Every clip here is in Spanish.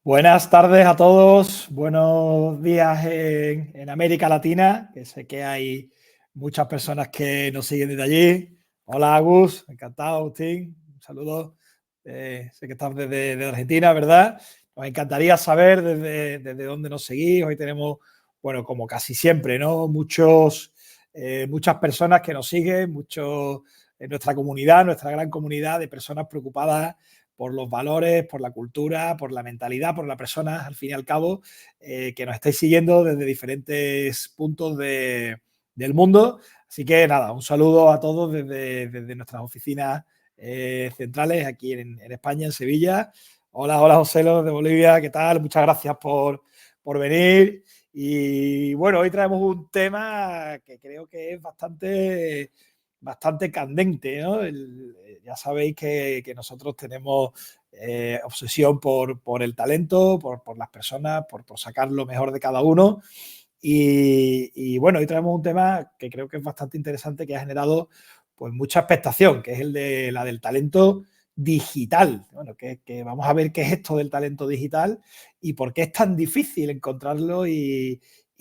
Buenas tardes a todos, buenos días en América Latina, que sé que hay muchas personas que nos siguen desde allí. Hola Agus, encantado Agustín, un saludo. Sé que estás desde Argentina, ¿verdad? Nos encantaría saber desde dónde nos seguís. Hoy tenemos, bueno, como casi siempre, ¿no? Muchas personas que nos siguen, muchos en nuestra comunidad, nuestra gran comunidad de personas preocupadas por los valores, por la cultura, por la mentalidad, por la persona, al fin y al cabo, que nos estáis siguiendo desde diferentes puntos del mundo. Así que nada, un saludo a todos desde nuestras oficinas centrales aquí en España, en Sevilla. Hola Joselo de Bolivia, ¿qué tal? Muchas gracias por venir. Y bueno, hoy traemos un tema que creo que es bastante candente, ¿no? Ya sabéis que nosotros tenemos obsesión por el talento, por las personas, por sacar lo mejor de cada uno. Y bueno, hoy traemos un tema que creo que es bastante interesante, que ha generado pues mucha expectación, que es la del talento digital. Bueno, que vamos a ver qué es esto del talento digital y por qué es tan difícil encontrarlo y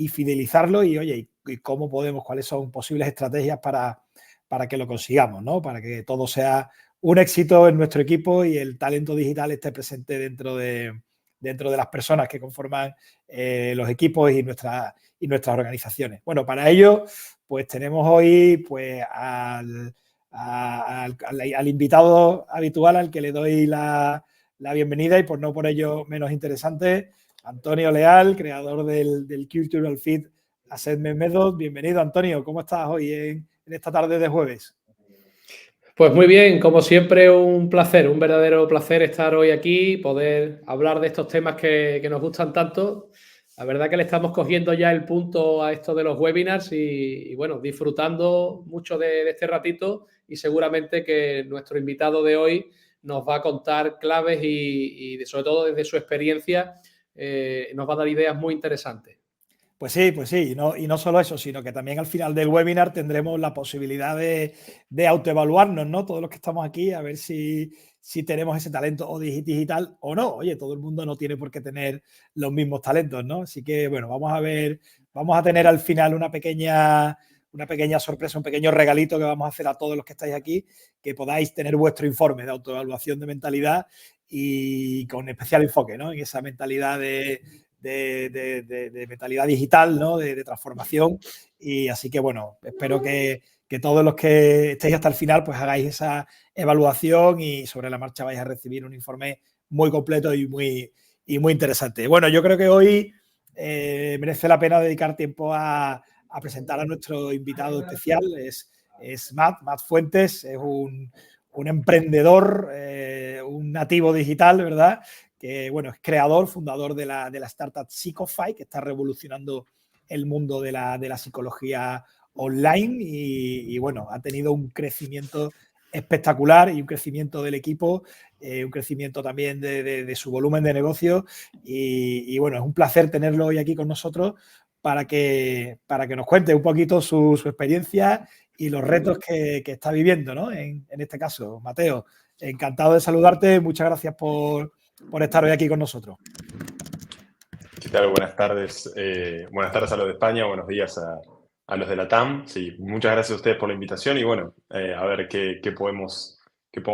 fidelizarlo y, oye, y cómo podemos, cuáles son posibles estrategias para que lo consigamos, ¿no? Para que todo sea un éxito en nuestro equipo y el talento digital esté presente dentro de las personas que conforman los equipos y nuestras organizaciones. Bueno, para ello, pues tenemos hoy pues, al invitado habitual al que le doy la bienvenida y por ello menos interesante, Antonio Leal, creador del Cultural Fit Assessment Method. Bienvenido, Antonio. ¿Cómo estás hoy en esta tarde de jueves? Pues muy bien, como siempre, un placer, un verdadero placer estar hoy aquí, poder hablar de estos temas que nos gustan tanto. La verdad que le estamos cogiendo ya el punto a esto de los webinars y bueno, disfrutando mucho de este ratito y seguramente que nuestro invitado de hoy nos va a contar claves y sobre todo desde su experiencia nos va a dar ideas muy interesantes. Pues sí, y no solo eso, sino que también al final del webinar tendremos la posibilidad de autoevaluarnos, ¿no? Todos los que estamos aquí, a ver si tenemos ese talento o digital o no. Oye, todo el mundo no tiene por qué tener los mismos talentos, ¿no? Así que, bueno, vamos a tener al final una pequeña sorpresa, un pequeño regalito que vamos a hacer a todos los que estáis aquí, que podáis tener vuestro informe de autoevaluación de mentalidad y con especial enfoque, ¿no? En esa mentalidad de mentalidad digital, ¿no? De transformación. Y así que, bueno, espero que todos los que estéis hasta el final, pues hagáis esa evaluación y sobre la marcha vais a recibir un informe muy completo y muy interesante. Bueno, yo creo que hoy merece la pena dedicar tiempo a presentar a nuestro invitado especial. Es Matt Fuentes, es un emprendedor, un nativo digital, ¿verdad? Que bueno, es creador, fundador de la startup Psychofy, que está revolucionando el mundo de la psicología online y bueno, ha tenido un crecimiento espectacular y un crecimiento del equipo, un crecimiento también de su volumen de negocio y bueno, es un placer tenerlo hoy aquí con nosotros para que nos cuente un poquito su experiencia y los retos que está viviendo, ¿no? En este caso, Mateo, encantado de saludarte, muchas gracias por estar hoy aquí con nosotros. ¿Qué tal? Buenas tardes. Buenas tardes a los de España, buenos días a los de la TAM. Sí, muchas gracias a ustedes por la invitación y bueno, a ver qué podemos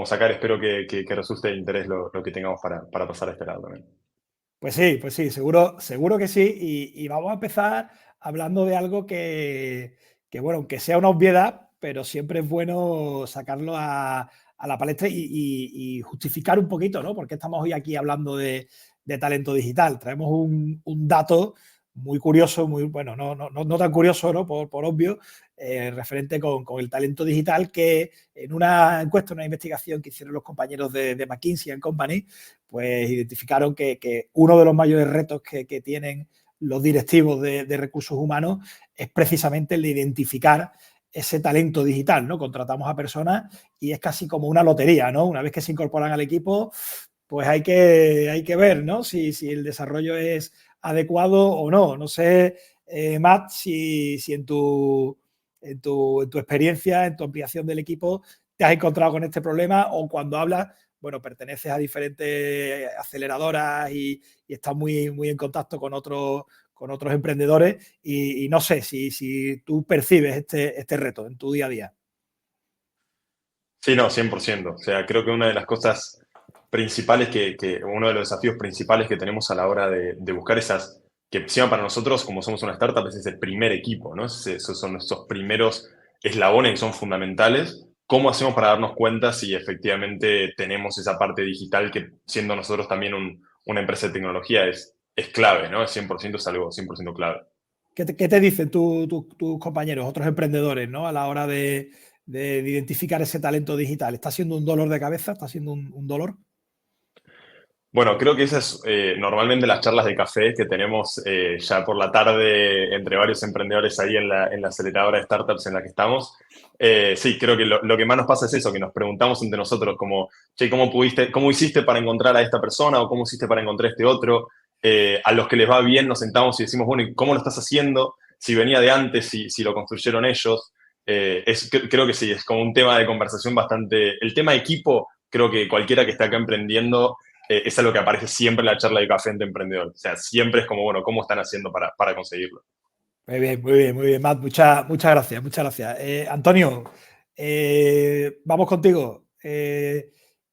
sacar. Espero que resulte de interés lo que tengamos para pasar a este lado también. Pues sí, seguro que sí. Y vamos a empezar hablando de algo bueno, aunque sea una obviedad, pero siempre es bueno sacarlo a la palestra y justificar un poquito, ¿no? Porque estamos hoy aquí hablando de talento digital. Traemos un dato muy curioso, muy bueno, no tan curioso, ¿no? Por obvio, referente con el talento digital, que en una encuesta, una investigación que hicieron los compañeros de McKinsey & Company, pues identificaron que uno de los mayores retos que tienen los directivos de recursos humanos es precisamente el de identificar ese talento digital, ¿no? Contratamos a personas y es casi como una lotería, ¿no? Una vez que se incorporan al equipo, pues hay que ver, ¿no? Si el desarrollo es adecuado o no. No sé, Matt, si en tu experiencia, en tu ampliación del equipo, te has encontrado con este problema o cuando hablas bueno, perteneces a diferentes aceleradoras y estás muy, muy en contacto con otros emprendedores y no sé si tú percibes este reto en tu día a día. Sí, no, 100%. O sea, creo que una de las cosas principales uno de los desafíos principales que tenemos a la hora de buscar esas, que encima para nosotros, como somos una startup, ese es el primer equipo, ¿no? Esos son nuestros primeros eslabones que son fundamentales. ¿Cómo hacemos para darnos cuenta si efectivamente tenemos esa parte digital que, siendo nosotros también una empresa de tecnología, es clave, ¿no? Es 100%, es algo 100% clave. ¿Qué te dicen tus compañeros, otros emprendedores, ¿no? A la hora de identificar ese talento digital? ¿Está siendo un dolor de cabeza? ¿Está siendo un dolor? Bueno, creo que esas normalmente las charlas de café que tenemos ya por la tarde entre varios emprendedores ahí en la aceleradora de startups en la que estamos. Sí, creo que lo que más nos pasa es eso, que nos preguntamos entre nosotros como, che, ¿cómo hiciste para encontrar a esta persona o cómo hiciste para encontrar a este otro? A los que les va bien nos sentamos y decimos, bueno, ¿y cómo lo estás haciendo? Si venía de antes, si lo construyeron ellos. Creo que sí, es como un tema de conversación bastante... El tema equipo, creo que cualquiera que está acá emprendiendo es algo que aparece siempre en la charla de café entre emprendedores. O sea, siempre es como, bueno, ¿cómo están haciendo para conseguirlo? Muy bien, muy bien, muy bien, Matt. Muchas gracias, muchas gracias. Antonio, vamos contigo.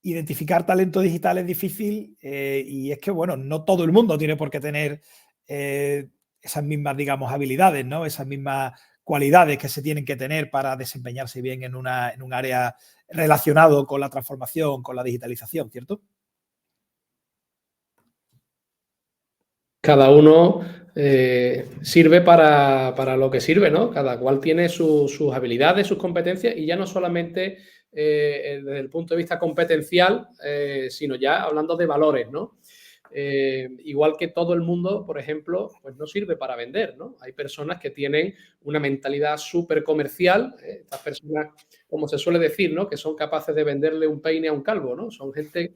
Identificar talento digital es difícil y es que, bueno, no todo el mundo tiene por qué tener esas mismas, digamos, habilidades, ¿no? Esas mismas cualidades que se tienen que tener para desempeñarse bien en un área relacionado con la transformación, con la digitalización, ¿cierto? Cada uno sirve para lo que sirve, ¿no? Cada cual tiene sus habilidades, sus competencias y ya no solamente desde el punto de vista competencial, sino ya hablando de valores, ¿no? Igual que todo el mundo, por ejemplo, pues no sirve para vender, ¿no? Hay personas que tienen una mentalidad súper comercial, estas personas, como se suele decir, ¿no? Que son capaces de venderle un peine a un calvo, ¿no? Son gente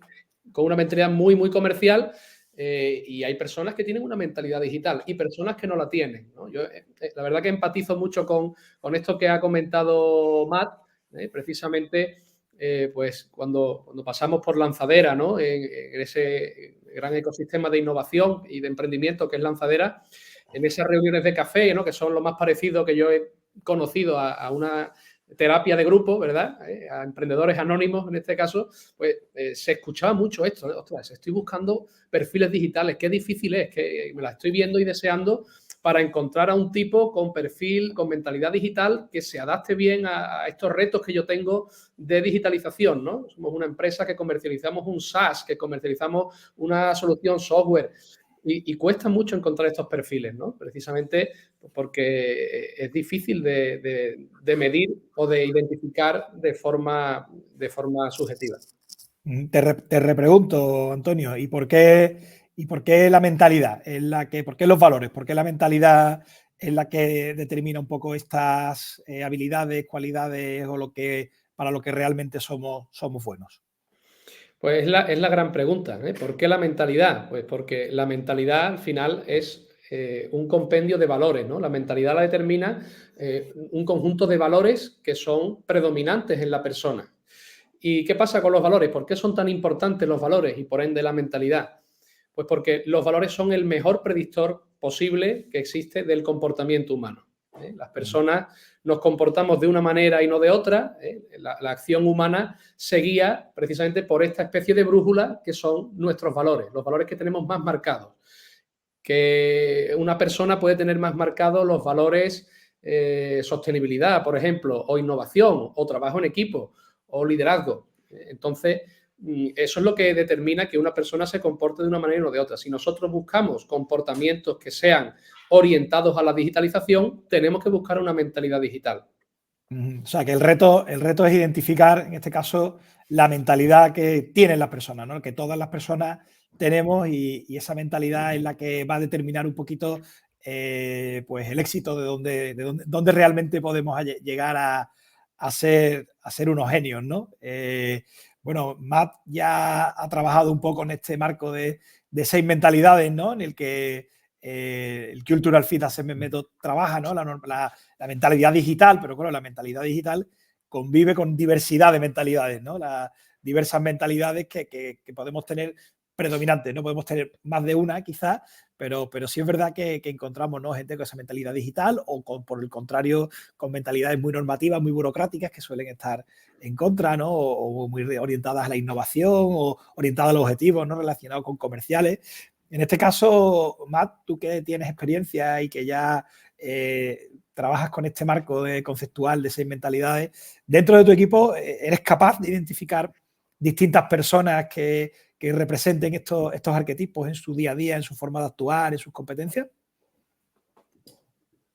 con una mentalidad muy, muy comercial. Y hay personas que tienen una mentalidad digital y personas que no la tienen, ¿no? Yo, la verdad que empatizo mucho con esto que ha comentado Matt, precisamente pues cuando pasamos por Lanzadera, ¿no? En ese gran ecosistema de innovación y de emprendimiento que es Lanzadera, en esas reuniones de café, ¿no? Que son lo más parecido que yo he conocido a una terapia de grupo, ¿verdad? A emprendedores anónimos en este caso, pues se escuchaba mucho esto, ¿no? Ostras, estoy buscando perfiles digitales, qué difícil es, que me la estoy viendo y deseando para encontrar a un tipo con perfil, con mentalidad digital que se adapte bien a estos retos que yo tengo de digitalización, ¿no? Somos una empresa que comercializamos un SaaS, que comercializamos una solución software. Y cuesta mucho encontrar estos perfiles, ¿no? Precisamente porque es difícil de medir o de identificar de forma subjetiva. Te repregunto, Antonio, ¿y por qué la mentalidad? ¿Por qué los valores? ¿Por qué la mentalidad es la que determina un poco estas habilidades, cualidades o para lo que realmente somos buenos? Pues es la gran pregunta, ¿eh? ¿Por qué la mentalidad? Pues porque la mentalidad al final es un compendio de valores, ¿no? La mentalidad la determina un conjunto de valores que son predominantes en la persona. ¿Y qué pasa con los valores? ¿Por qué son tan importantes los valores y por ende la mentalidad? Pues porque los valores son el mejor predictor posible que existe del comportamiento humano. Las personas nos comportamos de una manera y no de otra. La acción humana se guía precisamente por esta especie de brújula que son nuestros valores, los valores que tenemos más marcados. Que una persona puede tener más marcados los valores sostenibilidad, por ejemplo, o innovación, o trabajo en equipo, o liderazgo. Entonces, eso es lo que determina que una persona se comporte de una manera y no de otra. Si nosotros buscamos comportamientos que sean orientados a la digitalización, tenemos que buscar una mentalidad digital. O sea, que el reto es identificar, en este caso, la mentalidad que tienen las personas, ¿no? Que todas las personas tenemos y esa mentalidad es la que va a determinar un poquito pues el éxito de dónde realmente podemos llegar a ser unos genios, ¿no? Bueno, Matt ya ha trabajado un poco en este marco de 6 mentalidades, ¿no? En el que el Cultural Fit Assessment Method trabaja, ¿no? La mentalidad digital, pero claro, la mentalidad digital convive con diversidad de mentalidades, ¿no? diversas mentalidades que podemos tener predominantes. No podemos tener más de una, quizás, pero sí es verdad que encontramos, ¿no?, gente con esa mentalidad digital o por el contrario, con mentalidades muy normativas, muy burocráticas, que suelen estar en contra, ¿no?, o muy orientadas a la innovación o orientadas a los objetivos, ¿no?, relacionados con comerciales. En este caso, Matt, tú que tienes experiencia y que ya trabajas con este marco conceptual de 6 mentalidades, dentro de tu equipo, ¿eres capaz de identificar distintas personas que representen estos arquetipos en su día a día, en su forma de actuar, en sus competencias?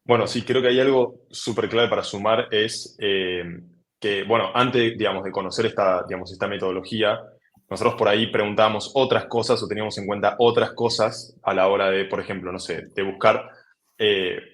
Bueno, sí, creo que hay algo súper clave para sumar, es que, bueno, antes, digamos, de conocer esta metodología, nosotros por ahí preguntábamos otras cosas o teníamos en cuenta otras cosas a la hora de, por ejemplo, no sé, de buscar,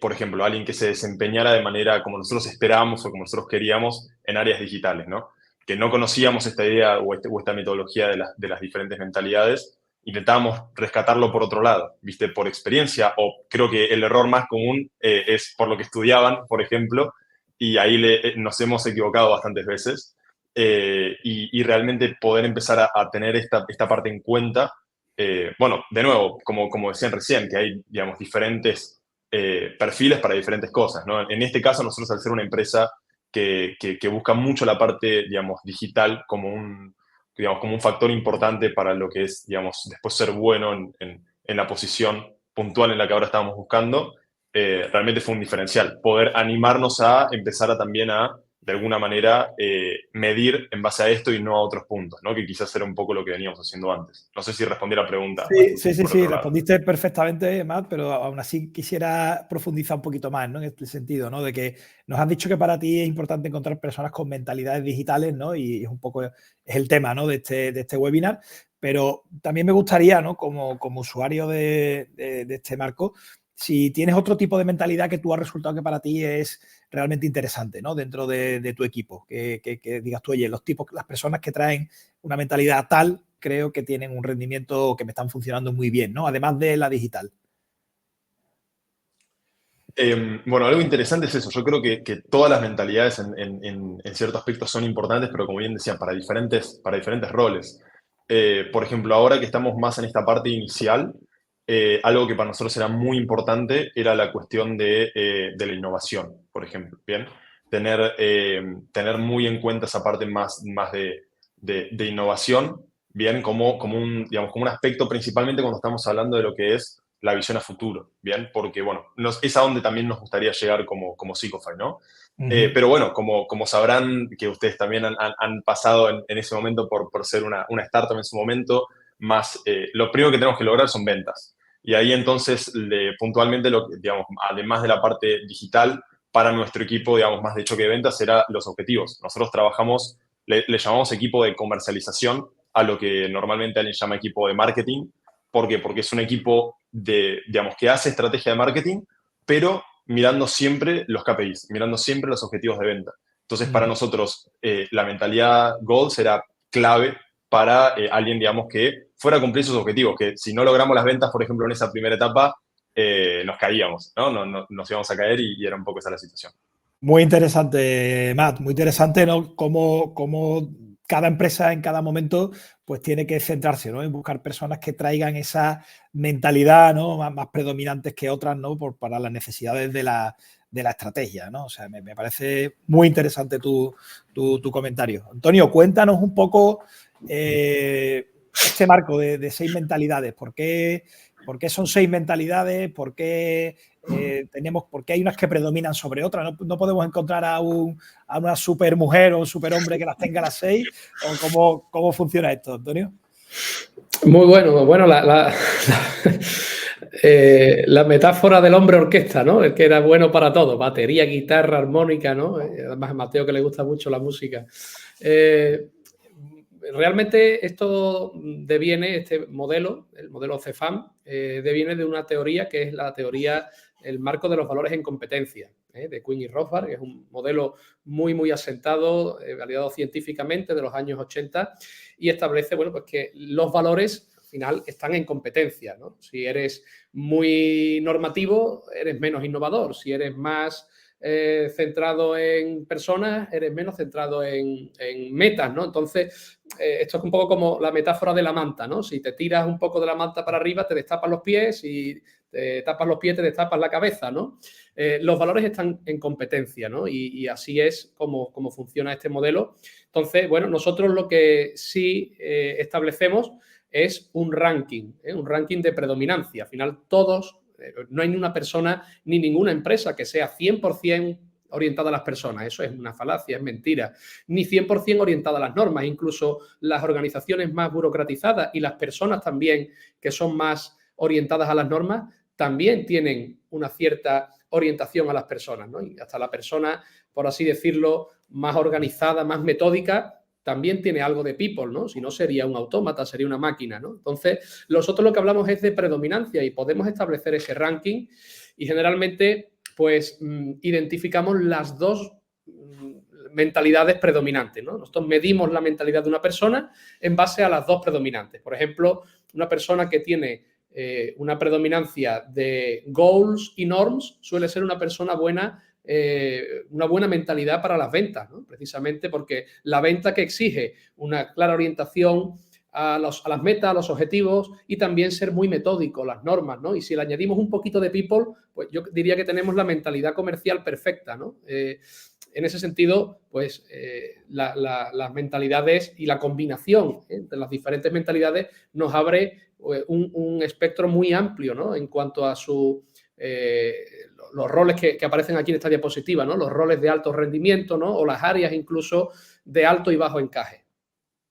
por ejemplo, alguien que se desempeñara de manera como nosotros esperábamos o como nosotros queríamos en áreas digitales, ¿no? Que no conocíamos esta idea o esta metodología de las diferentes mentalidades, intentábamos rescatarlo por otro lado, ¿viste? Por experiencia, o creo que el error más común es por lo que estudiaban, por ejemplo, y ahí nos hemos equivocado bastantes veces, y realmente poder empezar a tener esta parte en cuenta. Bueno, de nuevo, como decían recién, que hay, digamos, diferentes perfiles para diferentes cosas, ¿no? En este caso, nosotros, al ser una empresa que busca mucho la parte, digamos, digital como un factor importante para lo que es, digamos, después ser bueno en la posición puntual en la que ahora estábamos buscando, realmente fue un diferencial. Poder animarnos a empezar también de alguna manera, medir en base a esto y no a otros puntos, ¿no? Que quizás era un poco lo que veníamos haciendo antes. No sé si respondí a la pregunta. Sí, respondiste perfectamente, Matt, pero aún así quisiera profundizar un poquito más, ¿no?, en este sentido, ¿no?, de que nos has dicho que para ti es importante encontrar personas con mentalidades digitales, ¿no?, y es un poco es el tema, ¿no?, de este webinar, pero también me gustaría, ¿no?, como usuario de este marco, si tienes otro tipo de mentalidad que tú has resultado que para ti es realmente interesante, ¿no?, dentro de tu equipo, que digas tú, oye, las personas que traen una mentalidad tal, creo que tienen un rendimiento que me están funcionando muy bien, ¿no?, además de la digital. Bueno, algo interesante es eso. Yo creo que todas las mentalidades en cierto aspecto son importantes, pero como bien decía, para diferentes roles. Por ejemplo, ahora que estamos más en esta parte inicial, algo que para nosotros era muy importante era la cuestión de la innovación, por ejemplo. Bien, tener muy en cuenta esa parte más de innovación, bien, como un aspecto, principalmente cuando estamos hablando de lo que es la visión a futuro, ¿bien? Porque, bueno, es a donde también nos gustaría llegar como Seekify, ¿no? Pero bueno, como sabrán que ustedes también han pasado en ese momento por ser una startup en su momento, lo primero que tenemos que lograr son ventas. Y ahí entonces, puntualmente, digamos, además de la parte digital, para nuestro equipo, digamos, más de choque de ventas, eran los objetivos. Nosotros trabajamos, le llamamos equipo de comercialización a lo que normalmente alguien llama equipo de marketing. ¿Por qué? Porque es un equipo digamos, que hace estrategia de marketing, pero mirando siempre los KPIs, mirando siempre los objetivos de venta. Entonces, para nosotros, la mentalidad Goals era clave para alguien, digamos, que fuera a cumplir sus objetivos, que si no logramos las ventas, por ejemplo, en esa primera etapa, nos caíamos, ¿no? Nos íbamos a caer y era un poco esa la situación. Muy interesante, Matt, muy interesante, ¿no?, cómo cada empresa en cada momento pues tiene que centrarse, ¿no?, en buscar personas que traigan esa mentalidad, ¿no?, más predominantes que otras, ¿no?, para las necesidades de la estrategia, ¿no? O sea, me parece muy interesante tu comentario. Antonio, cuéntanos un poco este marco de 6 mentalidades. ¿Por qué son 6 mentalidades? ¿Por qué hay unas que predominan sobre otras? No podemos encontrar a una supermujer o un superhombre que las tenga las 6. ¿O cómo funciona esto, Antonio? Muy bueno. Bueno, la metáfora del hombre orquesta, ¿no? El que era bueno para todo, batería, guitarra, armónica, ¿no? Además a Mateo, que le gusta mucho la música. Realmente esto deviene, este modelo, el modelo CEFAM, deviene de una teoría que es la teoría, el marco de los valores en competencia, de Quinn y Rothbard, que es un modelo muy, muy asentado, validado científicamente de los años 80, y establece, bueno, pues que los valores al final están en competencia, ¿no? Si eres muy normativo, eres menos innovador. Si eres más centrado en personas, eres menos centrado en metas, ¿no? Entonces, esto es un poco como la metáfora de la manta, ¿no? Si te tiras un poco de la manta para arriba, te destapas los pies, y te tapas los pies, te destapas la cabeza, ¿no? Los valores están en competencia, ¿no? Y así es como funciona este modelo. Entonces, bueno, nosotros lo que sí establecemos es un ranking de predominancia. Al final, no hay ni una persona ni ninguna empresa que sea 100% orientada a las personas. Eso es una falacia, es mentira. Ni 100% orientada a las normas. Incluso las organizaciones más burocratizadas y las personas también que son más orientadas a las normas también tienen una cierta orientación a las personas, ¿no? Y hasta la persona, por así decirlo, más organizada, más metódica, también tiene algo de people, ¿no? Si no, sería un autómata, sería una máquina, ¿no? Entonces, nosotros lo que hablamos es de predominancia y podemos establecer ese ranking y generalmente, pues, identificamos las dos mentalidades predominantes, ¿no? Nosotros medimos la mentalidad de una persona en base a las dos predominantes. Por ejemplo, una persona que tiene una predominancia de goals y norms suele ser una persona buena, una buena mentalidad para las ventas, ¿no? Precisamente porque la venta que exige una clara orientación a las metas, a los objetivos y también ser muy metódico, las normas, ¿no? Y si le añadimos un poquito de people, pues yo diría que tenemos la mentalidad comercial perfecta, ¿no? En ese sentido, pues las mentalidades y la combinación de las diferentes mentalidades nos abre un espectro muy amplio, ¿no? En cuanto a los roles que aparecen aquí en esta diapositiva, ¿no? Los roles de alto rendimiento, ¿no? O las áreas incluso de alto y bajo encaje.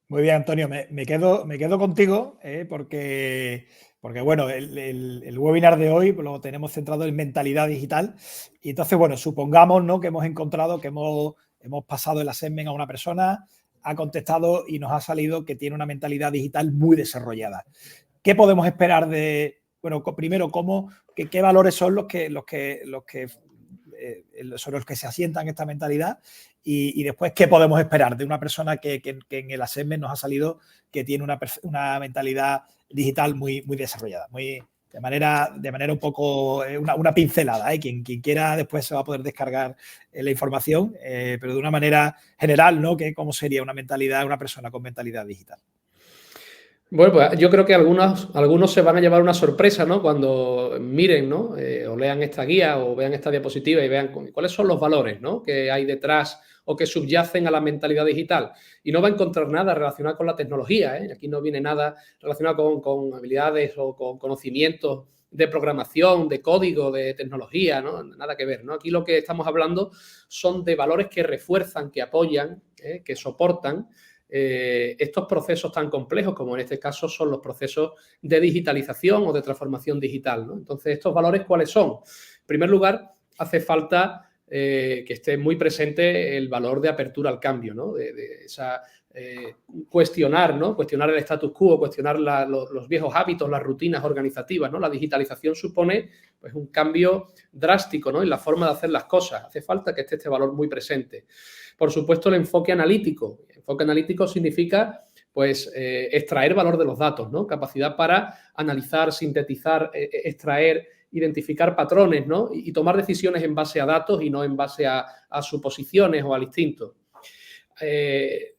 Muy bien, Antonio, me quedo contigo porque bueno, el webinar de hoy lo tenemos centrado en mentalidad digital y entonces, bueno, supongamos, ¿no?, que hemos encontrado, que hemos pasado el assessment a una persona, ha contestado y nos ha salido que tiene una mentalidad digital muy desarrollada. ¿Qué podemos esperar de, bueno, primero, qué valores son sobre los que se asientan esta mentalidad y después qué podemos esperar de una persona que en el assessment nos ha salido que tiene una mentalidad digital muy desarrollada, de manera un poco, una pincelada, ¿eh? Quien quiera después se va a poder descargar la información, pero de una manera general, ¿no? ¿Cómo sería una persona con mentalidad digital? Bueno, pues yo creo que algunos se van a llevar una sorpresa, ¿no? Cuando miren, ¿no? O lean esta guía o vean esta diapositiva y vean cuáles son los valores, ¿no?, que hay detrás o que subyacen a la mentalidad digital. Y no va a encontrar nada relacionado con la tecnología, ¿eh? Aquí no viene nada relacionado con habilidades o con conocimientos de programación, de código, de tecnología, ¿no? Nada que ver, ¿no? Aquí lo que estamos hablando son de valores que refuerzan, que apoyan, que soportan estos procesos tan complejos como en este caso son los procesos de digitalización o de transformación digital, ¿no? Entonces, ¿estos valores cuáles son? En primer lugar, hace falta que esté muy presente el valor de apertura al cambio, ¿no? Cuestionar, ¿no? Cuestionar el status quo, cuestionar los viejos hábitos, las rutinas organizativas, ¿no? La digitalización supone, pues, un cambio drástico, ¿no?, en la forma de hacer las cosas. Hace falta que esté este valor muy presente. Por supuesto, el enfoque analítico. El enfoque analítico significa, pues, extraer valor de los datos, ¿no? Capacidad para analizar, sintetizar, extraer, identificar patrones, ¿no? Y tomar decisiones en base a datos y no en base a suposiciones o al instinto.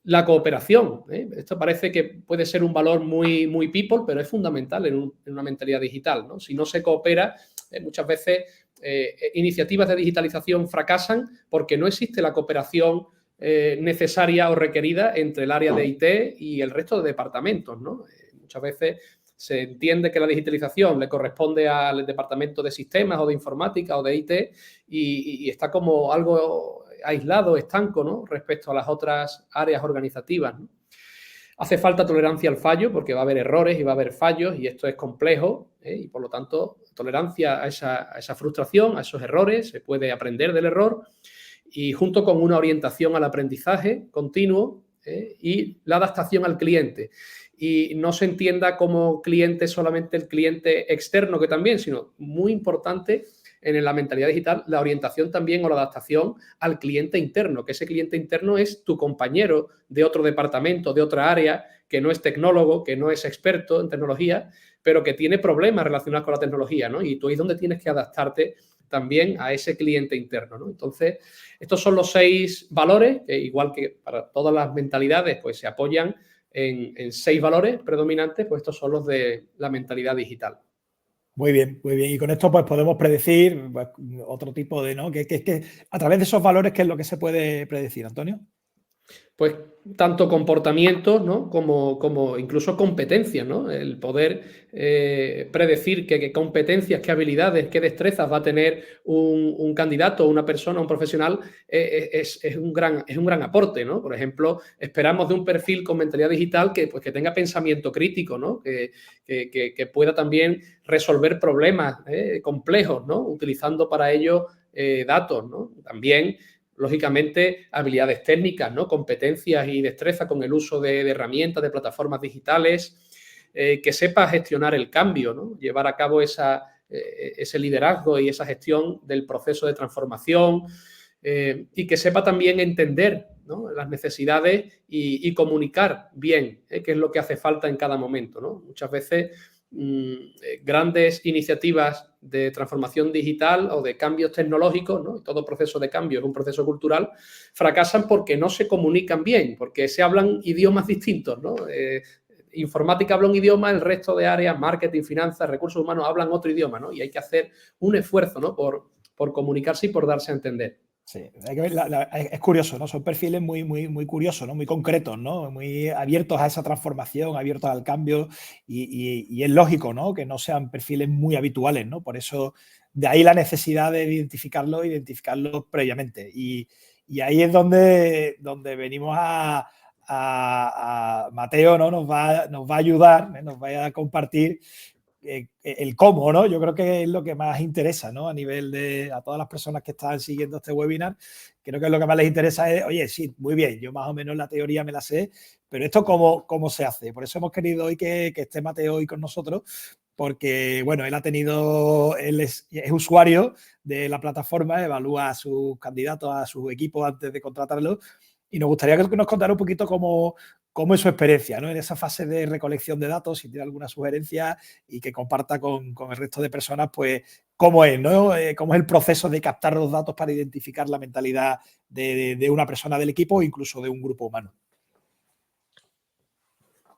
La cooperación, ¿eh? Esto parece que puede ser un valor muy people, pero es fundamental en una mentalidad digital, ¿no? Si no se coopera, muchas veces iniciativas de digitalización fracasan porque no existe la cooperación necesaria o requerida entre el área de IT y el resto de departamentos, ¿no? Muchas veces se entiende que la digitalización le corresponde al departamento de sistemas o de informática o de IT y está como algo aislado, estanco, ¿no?, respecto a las otras áreas organizativas, ¿no? Hace falta tolerancia al fallo porque va a haber errores y va a haber fallos y esto es complejo, y por lo tanto tolerancia a esa frustración, a esos errores, se puede aprender del error y junto con una orientación al aprendizaje continuo y la adaptación al cliente. Y no se entienda como cliente solamente el cliente externo, que también, sino muy importante en la mentalidad digital, la orientación también o la adaptación al cliente interno, que ese cliente interno es tu compañero de otro departamento, de otra área, que no es tecnólogo, que no es experto en tecnología, pero que tiene problemas relacionados con la tecnología, ¿no? Y tú ahí es donde tienes que adaptarte también a ese cliente interno, ¿no? Entonces, estos son los 6 valores que, igual que para todas las mentalidades, pues se apoyan en 6 valores predominantes, pues estos son los de la mentalidad digital. Muy bien, muy bien. Y con esto pues podemos predecir pues, otro tipo de, ¿no? Que a través de esos valores, ¿qué es lo que se puede predecir, Antonio? Pues tanto comportamientos, ¿no? como incluso competencias, ¿no? El poder predecir qué competencias, qué habilidades, qué destrezas va a tener un candidato, una persona, un profesional, es un gran aporte, ¿no? Por ejemplo, esperamos de un perfil con mentalidad digital que tenga pensamiento crítico, ¿no? Que pueda también resolver problemas complejos, ¿no? Utilizando para ello datos, ¿no? También, lógicamente, habilidades técnicas, ¿no? Competencias y destreza con el uso de herramientas, de plataformas digitales, que sepa gestionar el cambio, ¿no? Llevar a cabo ese liderazgo y esa gestión del proceso de transformación, y que sepa también entender, ¿no? Las necesidades y comunicar bien qué es lo que hace falta en cada momento, ¿no? Muchas veces grandes iniciativas de transformación digital o de cambios tecnológicos, ¿no? Todo proceso de cambio es un proceso cultural, fracasan porque no se comunican bien, porque se hablan idiomas distintos, ¿no? Informática habla un idioma, el resto de áreas, marketing, finanzas, recursos humanos, hablan otro idioma, ¿no? Y hay que hacer un esfuerzo, ¿no? por comunicarse y por darse a entender. Sí, hay que ver, es curioso, ¿no? Son perfiles muy curiosos, ¿no? Muy concretos, ¿no? Muy abiertos a esa transformación, abiertos al cambio y es lógico, ¿no? Que no sean perfiles muy habituales, ¿no? Por eso, de ahí la necesidad de identificarlos previamente. Y ahí es donde venimos a Mateo, ¿no? Nos va a ayudar, nos va a compartir el cómo, ¿no? Yo creo que es lo que más interesa, ¿no? A nivel de a todas las personas que están siguiendo este webinar, creo que lo que más les interesa es, oye, sí, muy bien, yo más o menos la teoría me la sé, pero esto cómo se hace. Por eso hemos querido hoy que esté Mateo hoy con nosotros, porque, bueno, él es usuario de la plataforma, evalúa a sus candidatos, a sus equipos antes de contratarlos, y nos gustaría que nos contara un poquito cómo es su experiencia, ¿no? En esa fase de recolección de datos, si tiene alguna sugerencia y que comparta con el resto de personas, pues, cómo es, ¿no? Cómo es el proceso de captar los datos para identificar la mentalidad de una persona del equipo o incluso de un grupo humano.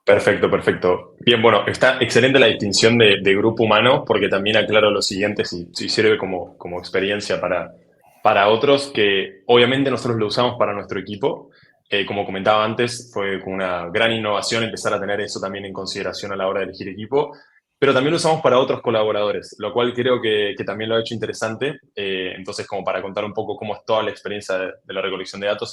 Perfecto, perfecto. Bien, bueno, está excelente la distinción de grupo humano, porque también aclaro lo siguiente, si sirve como experiencia para otros, que obviamente nosotros lo usamos para nuestro equipo. Como comentaba antes, fue con una gran innovación empezar a tener eso también en consideración a la hora de elegir equipo, pero también lo usamos para otros colaboradores, lo cual creo que también lo ha hecho interesante. Entonces, como para contar un poco cómo es toda la experiencia de la recolección de datos,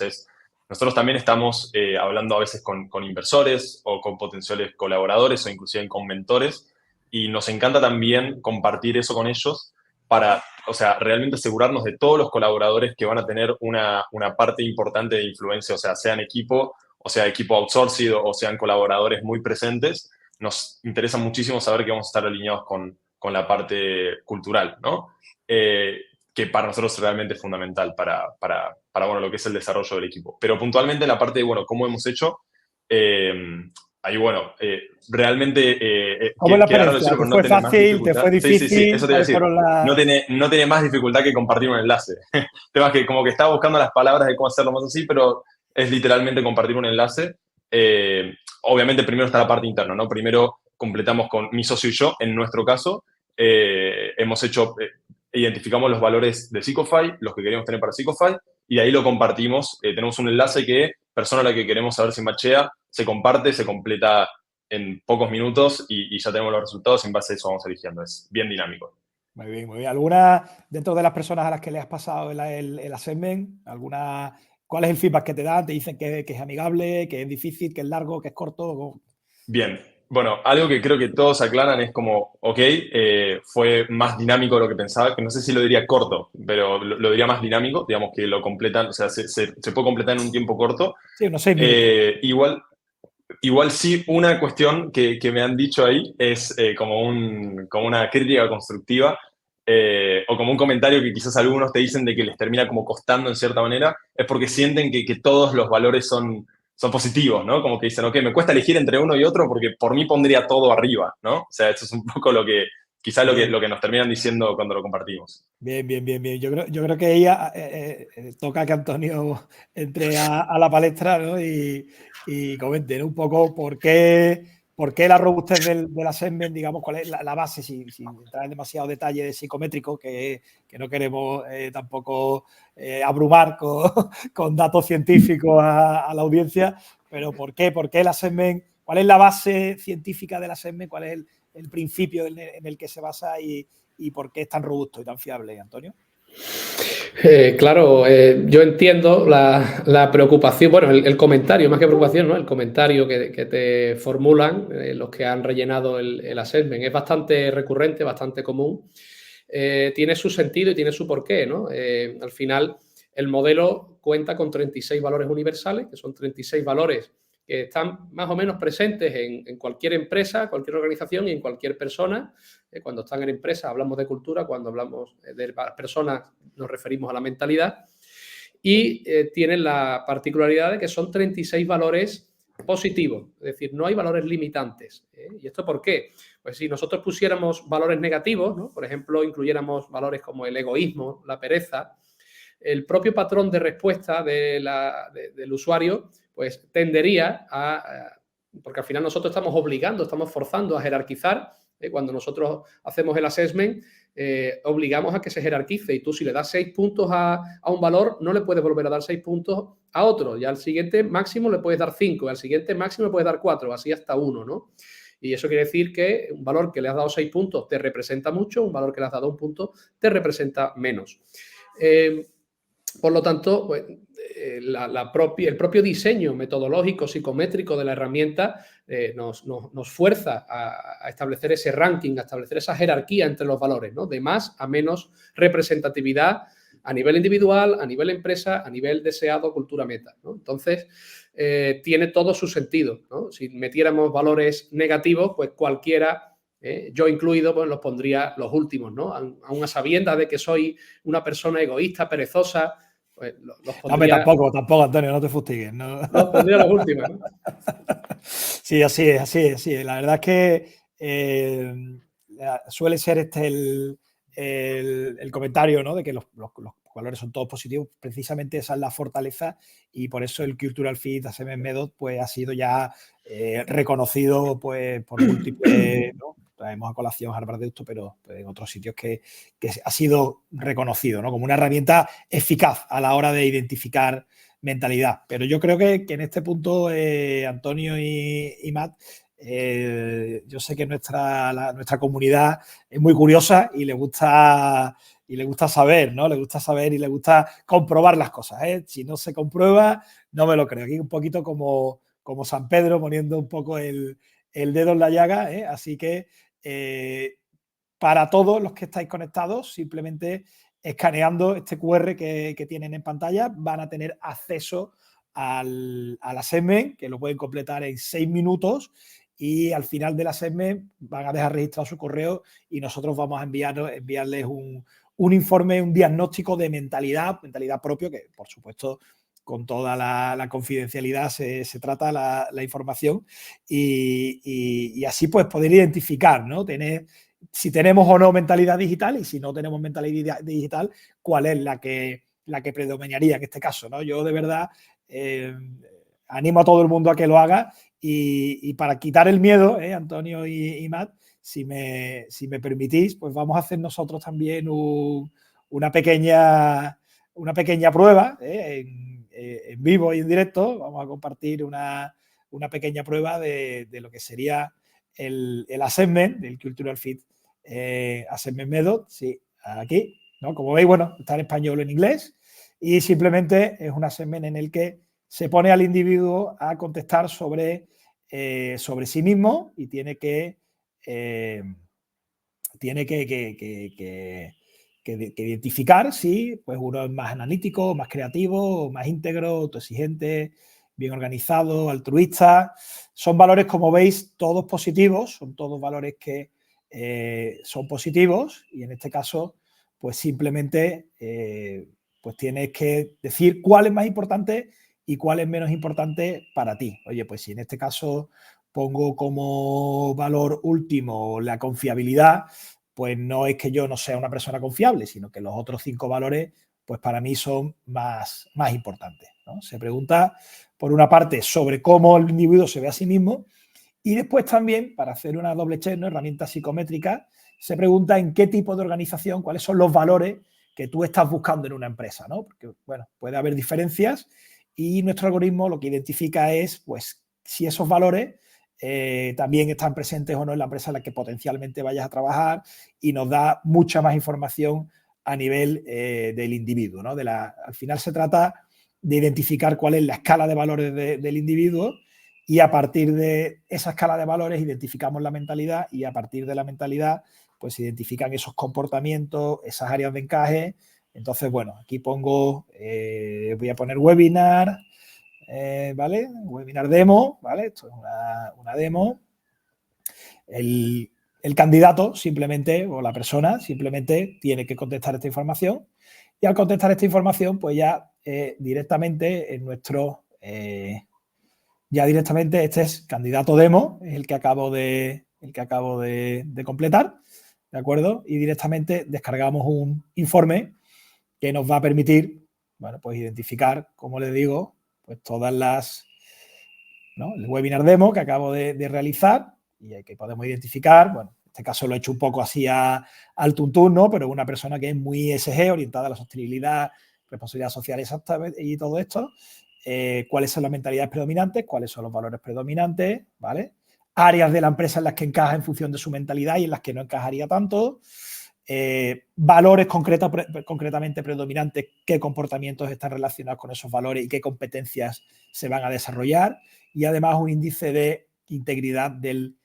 nosotros también estamos hablando a veces con inversores o con potenciales colaboradores o inclusive con mentores, y nos encanta también compartir eso con ellos para, o sea, realmente asegurarnos de todos los colaboradores que van a tener una parte importante de influencia, o sea, sean equipo, o sea, equipo outsourced, o sean colaboradores muy presentes. Nos interesa muchísimo saber que vamos a estar alineados con la parte cultural, ¿no? Que para nosotros es realmente fundamental para bueno, lo que es el desarrollo del equipo. Pero puntualmente en la parte de, bueno, cómo hemos hecho, ahí, bueno, realmente... ¿Cómo es la experiencia? ¿Te fue fácil? ¿Te fue difícil? Sí, eso te iba a decir. No tiene más dificultad que compartir un enlace. Temas que como que estaba buscando las palabras de cómo hacerlo más así, pero es literalmente compartir un enlace. Obviamente primero está la parte interna, ¿no? Primero completamos con mi socio y yo, en nuestro caso. Hemos hecho... identificamos los valores de Seekify, los que queremos tener para Seekify, y ahí lo compartimos. Tenemos un enlace que, persona a la que queremos saber si machea, se comparte, se completa en pocos minutos y ya tenemos los resultados. En base a eso vamos eligiendo. Es bien dinámico. Muy bien, muy bien. ¿Alguna, dentro de las personas a las que le has pasado el assessment, cuál es el feedback que te dan? ¿Te dicen que es amigable, que es difícil, que es largo, que es corto? Bien. Bueno, algo que creo que todos aclaran es como, ok, fue más dinámico de lo que pensaba, que no sé si lo diría corto, pero lo diría más dinámico, digamos que lo completan, o sea, se puede completar en un tiempo corto. Sí, unos 6 minutos. Igual sí, una cuestión que me han dicho ahí es como una crítica constructiva, o como un comentario que quizás algunos te dicen de que les termina como costando en cierta manera, es porque sienten que todos los valores son positivos, ¿no? Como que dicen, ok, me cuesta elegir entre uno y otro porque por mí pondría todo arriba, ¿no? O sea, eso es un poco lo que quizás lo que nos terminan diciendo cuando lo compartimos. Bien. Yo creo que ella toca que Antonio entre a la palestra, ¿no? y comente, ¿no? Un poco por qué la robustez del assessment, digamos, cuál es la base, sin entrar en demasiado detalle de psicométrico, que no queremos tampoco abrumar con datos científicos a la audiencia, pero ¿por qué el assessment? ¿Cuál es la base científica del assessment? ¿Cuál es el principio en el que se basa y por qué es tan robusto y tan fiable, Antonio? Claro, yo entiendo la preocupación, bueno, el comentario, más que preocupación, ¿no? El comentario que te formulan los que han rellenado el assessment. Es bastante recurrente, bastante común. Tiene su sentido y tiene su porqué, ¿no? Al final, el modelo cuenta con 36 valores universales, que son 36 valores que están más o menos presentes en cualquier empresa, cualquier organización y en cualquier persona. Cuando están en empresas hablamos de cultura, cuando hablamos de personas nos referimos a la mentalidad. Y tienen la particularidad de que son 36 valores positivos, es decir, no hay valores limitantes. ¿Y esto por qué? Pues si nosotros pusiéramos valores negativos, ¿no? Por ejemplo, incluyéramos valores como el egoísmo, la pereza, el propio patrón de respuesta del usuario pues tendería porque al final nosotros estamos forzando a jerarquizar. Cuando nosotros hacemos el assessment, obligamos a que se jerarquice y tú si le das 6 puntos a un valor, no le puedes volver a dar 6 puntos a otro. Y al siguiente máximo le puedes dar 5, al siguiente máximo le puedes dar 4, así hasta 1, ¿no? Y eso quiere decir que un valor que le has dado 6 puntos te representa mucho, un valor que le has dado 1 punto te representa menos. Por lo tanto, pues, el propio diseño metodológico, psicométrico de la herramienta nos fuerza a establecer ese ranking, a establecer esa jerarquía entre los valores, ¿no? De más a menos representatividad a nivel individual, a nivel empresa, a nivel deseado, cultura meta, ¿no? Entonces, tiene todo su sentido, ¿no? Si metiéramos valores negativos, pues cualquiera... yo incluido, pues los pondría los últimos, ¿no? Aún a sabiendas de que soy una persona egoísta, perezosa, pues los pondría... No, tampoco, Antonio, no te fustigues. No. Los pondría los últimos, ¿no? Sí, así es. La verdad es que suele ser el comentario, ¿no? De que los valores son todos positivos. Precisamente esa es la fortaleza y por eso el Cultural Fit Assessment Method pues, ha sido ya reconocido pues, por múltiples, ¿no? Traemos a colación Harvard de esto, pero en otros sitios que ha sido reconocido, ¿no? Como una herramienta eficaz a la hora de identificar mentalidad. Pero yo creo que en este punto, Antonio y Matt, yo sé que nuestra comunidad es muy curiosa y le gusta saber, ¿no? Le gusta saber y le gusta comprobar las cosas, ¿eh? Si no se comprueba, no me lo creo. Aquí un poquito como San Pedro poniendo un poco el dedo en la llaga, ¿eh? Así que para todos los que estáis conectados, simplemente escaneando este QR que tienen en pantalla, van a tener acceso al assessment, que lo pueden completar en 6 minutos y al final del assessment van a dejar registrado su correo y nosotros vamos a enviarles un informe, un diagnóstico de mentalidad propio, que por supuesto con toda la confidencialidad se trata la información y así pues poder identificar, ¿no? Si tenemos o no mentalidad digital y si no tenemos mentalidad digital, cuál es la que predominaría en este caso, ¿no? Yo de verdad animo a todo el mundo a que lo haga y para quitar el miedo, Antonio y Matt, si me permitís, pues vamos a hacer nosotros también una pequeña prueba en vivo y en directo. Vamos a compartir una pequeña prueba de lo que sería el assessment del Cultural Fit Assessment Method, sí, aquí, ¿no? Como veis, bueno, está en español o en inglés y simplemente es un assessment en el que se pone al individuo a contestar sobre sí mismo y tiene que identificar si pues uno es más analítico, más creativo, más íntegro, autoexigente, bien organizado, altruista. Son valores, como veis, todos positivos, son todos valores que son positivos y en este caso, pues simplemente pues tienes que decir cuál es más importante y cuál es menos importante para ti. Oye, pues si en este caso pongo como valor último la confiabilidad, pues no es que yo no sea una persona confiable, sino que los otros 5 valores, pues para mí son más importantes, ¿no? Se pregunta, por una parte, sobre cómo el individuo se ve a sí mismo, y después también, para hacer una doble check, ¿no? Herramientas psicométricas, se pregunta en qué tipo de organización, cuáles son los valores que tú estás buscando en una empresa, ¿no? Porque, bueno, puede haber diferencias y nuestro algoritmo lo que identifica es, pues, si esos valores también están presentes o no en la empresa en la que potencialmente vayas a trabajar, y nos da mucha más información a nivel del individuo, ¿no? Al final se trata de identificar cuál es la escala de valores del individuo, y a partir de esa escala de valores identificamos la mentalidad, y a partir de la mentalidad pues se identifican esos comportamientos, esas áreas de encaje. Entonces, bueno, aquí pongo, voy a poner webinar, ¿vale? Webinar demo, ¿vale? Esto es una demo. El candidato simplemente, o la persona, simplemente tiene que contestar esta información, y al contestar esta información, pues ya directamente en nuestro... ya directamente este es candidato demo, es el que acabo de completar, ¿de acuerdo? Y directamente descargamos un informe que nos va a permitir, bueno, pues identificar, como les digo, pues todas las, ¿no? El webinar demo que acabo de realizar, y que podemos identificar, bueno, en este caso lo he hecho un poco así al tuntún, ¿no? Pero una persona que es muy ESG, orientada a la sostenibilidad, responsabilidad social exactamente, y todo esto. Cuáles son las mentalidades predominantes, cuáles son los valores predominantes, ¿vale? Áreas de la empresa en las que encaja en función de su mentalidad y en las que no encajaría tanto. Valores concretamente predominantes, qué comportamientos están relacionados con esos valores y qué competencias se van a desarrollar. Y además un índice de integridad del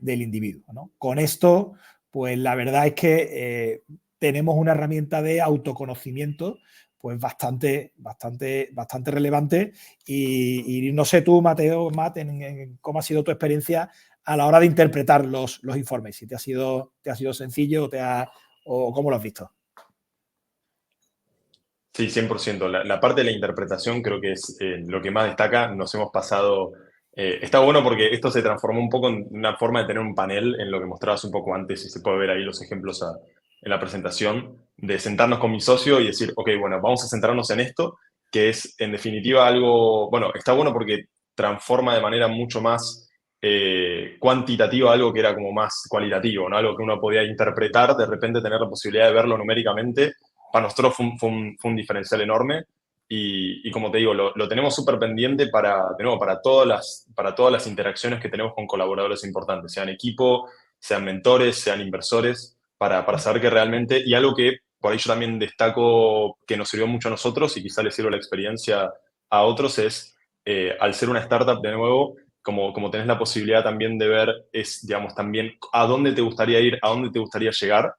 individuo, ¿no? Con esto, pues la verdad es que tenemos una herramienta de autoconocimiento pues bastante relevante, y no sé tú, Mateo, cómo ha sido tu experiencia a la hora de interpretar los informes, si te ha sido sencillo o cómo lo has visto. Sí, 100%. La parte de la interpretación creo que es lo que más destaca. Nos hemos pasado... está bueno porque esto se transformó un poco en una forma de tener un panel, en lo que mostrabas un poco antes, y se puede ver ahí los ejemplos en la presentación, de sentarnos con mi socio y decir, ok, bueno, vamos a centrarnos en esto, que es en definitiva algo... Bueno, está bueno porque transforma de manera mucho más cuantitativa algo que era como más cualitativo, ¿no? Algo que uno podía interpretar, de repente tener la posibilidad de verlo numéricamente. Para nosotros fue un diferencial enorme, y como te digo, lo tenemos súper pendiente de nuevo, para todas las interacciones que tenemos con colaboradores importantes, sean equipo, sean mentores, sean inversores, para saber que realmente, y algo que por ahí yo también destaco que nos sirvió mucho a nosotros y quizá le sirve la experiencia a otros, es al ser una startup de nuevo, como tenés la posibilidad también de ver, digamos, también a dónde te gustaría ir, a dónde te gustaría llegar.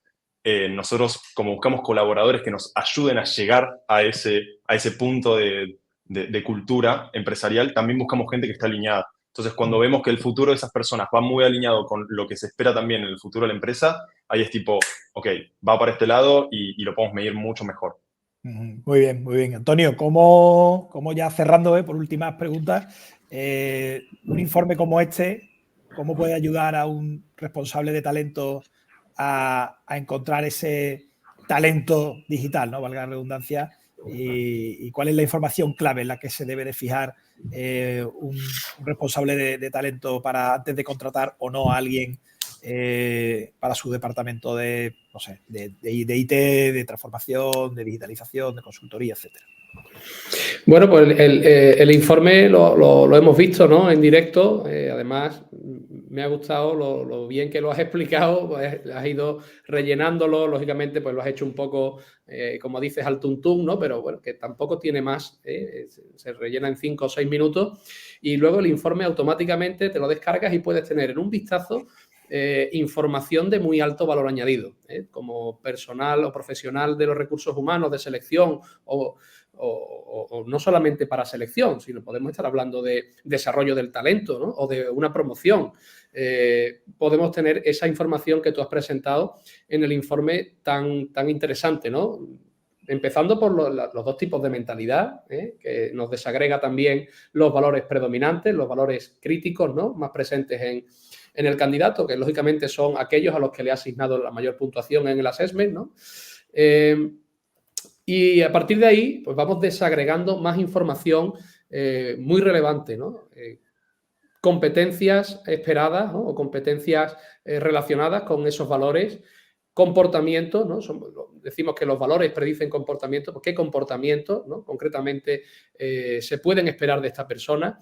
Nosotros, como buscamos colaboradores que nos ayuden a llegar a ese punto de cultura empresarial, también buscamos gente que está alineada. Entonces, cuando vemos que el futuro de esas personas va muy alineado con lo que se espera también en el futuro de la empresa, ahí es tipo, ok, va para este lado y lo podemos medir mucho mejor. Muy bien, muy bien. Antonio, ¿cómo ya cerrando, por últimas preguntas, un informe como este, cómo puede ayudar a un responsable de talento a encontrar ese talento digital, ¿no? Valga la redundancia, y cuál es la información clave en la que se debe de fijar un responsable de talento antes de contratar o no a alguien para su departamento de, no sé, de IT, de transformación, de digitalización, de consultoría, etcétera? Bueno, pues el informe lo hemos visto, ¿no? En directo. Además, me ha gustado lo bien que lo has explicado. Pues, has ido rellenándolo. Lógicamente, pues lo has hecho un poco, como dices, al tuntún, ¿no? Pero bueno, que tampoco tiene más. Se rellena en 5 o 6 minutos. Y luego el informe automáticamente te lo descargas y puedes tener en un vistazo información de muy alto valor añadido, como personal o profesional de los recursos humanos, de selección o no solamente para selección, sino podemos estar hablando de desarrollo del talento, ¿no? O de una promoción. Podemos tener esa información que tú has presentado en el informe tan interesante, ¿no? empezando por los dos tipos de mentalidad, que nos desagrega también los valores predominantes, los valores críticos, ¿no?, más presentes en el candidato, que lógicamente son aquellos a los que le ha asignado la mayor puntuación en el assessment, ¿no? Y a partir de ahí, pues vamos desagregando más información muy relevante, ¿no? Competencias esperadas, ¿no?, o competencias relacionadas con esos valores, comportamientos, ¿no? Decimos que los valores predicen comportamientos, pues qué comportamientos, ¿no?, concretamente se pueden esperar de esta persona.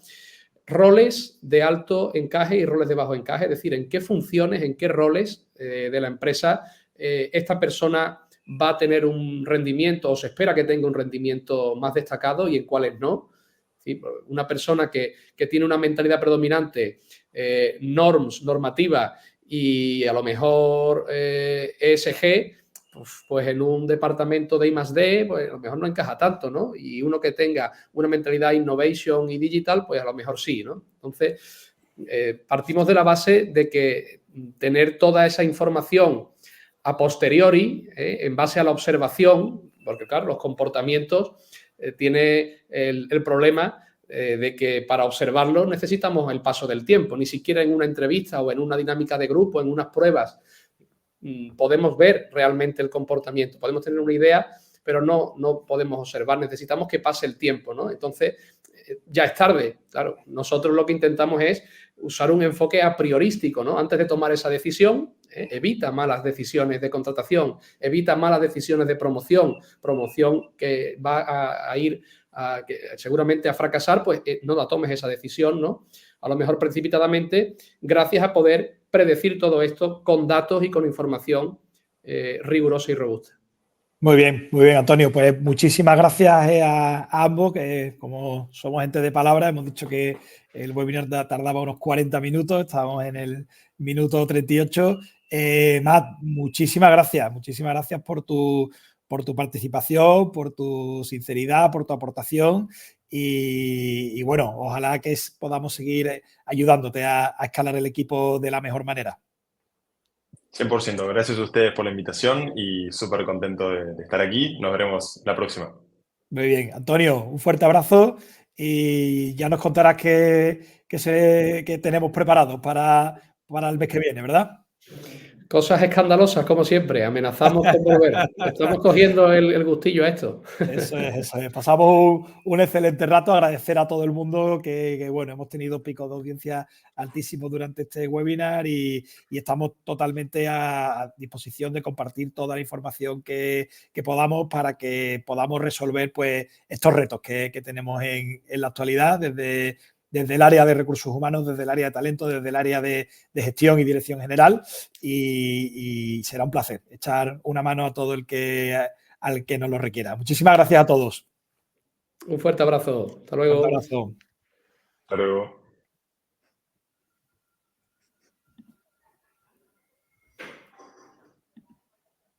Roles de alto encaje y roles de bajo encaje, es decir, en qué funciones, en qué roles de la empresa esta persona va a tener un rendimiento o se espera que tenga un rendimiento más destacado y en cuáles no. ¿Sí? Una persona que tiene una mentalidad predominante, normativa y a lo mejor ESG, pues en un departamento de I+D, pues a lo mejor no encaja tanto, ¿no? Y uno que tenga una mentalidad innovation y digital, pues a lo mejor sí, ¿no? Entonces, partimos de la base de que tener toda esa información a posteriori, en base a la observación, porque claro, los comportamientos tiene el problema de que para observarlos necesitamos el paso del tiempo, ni siquiera en una entrevista o en una dinámica de grupo, en unas pruebas, podemos ver realmente el comportamiento, podemos tener una idea, pero no podemos observar, necesitamos que pase el tiempo, ¿no? Entonces, ya es tarde, claro. Nosotros lo que intentamos es usar un enfoque a priorístico, ¿no? Antes de tomar esa decisión, evita malas decisiones de contratación, evita malas decisiones de promoción que va a ir que seguramente a fracasar, pues no la tomes esa decisión, ¿no? A lo mejor precipitadamente, gracias a poder predecir todo esto con datos y con información rigurosa y robusta. Muy bien, Antonio. Pues muchísimas gracias a ambos, que como somos gente de palabra, hemos dicho que el webinar tardaba unos 40 minutos, estábamos en el minuto 38. Matt, muchísimas gracias por tu participación, por tu sinceridad, por tu aportación y bueno, ojalá que podamos seguir ayudándote a escalar el equipo de la mejor manera. 100%. Gracias a ustedes por la invitación y súper contento de estar aquí. Nos veremos la próxima. Muy bien. Antonio, un fuerte abrazo y ya nos contarás qué tenemos preparado para el mes que viene, ¿verdad? Cosas escandalosas, como siempre. Amenazamos con volver. Estamos cogiendo el gustillo a esto. Eso es. Pasamos un excelente rato. Agradecer a todo el mundo que bueno, hemos tenido picos de audiencia altísimos durante este webinar y estamos totalmente a disposición de compartir toda la información que podamos para que podamos resolver pues estos retos que tenemos en la actualidad desde el área de recursos humanos, desde el área de talento, desde el área de gestión y dirección general y será un placer echar una mano a todo al que nos lo requiera. Muchísimas gracias a todos. Un fuerte abrazo. Hasta luego. Un fuerte abrazo. Hasta luego.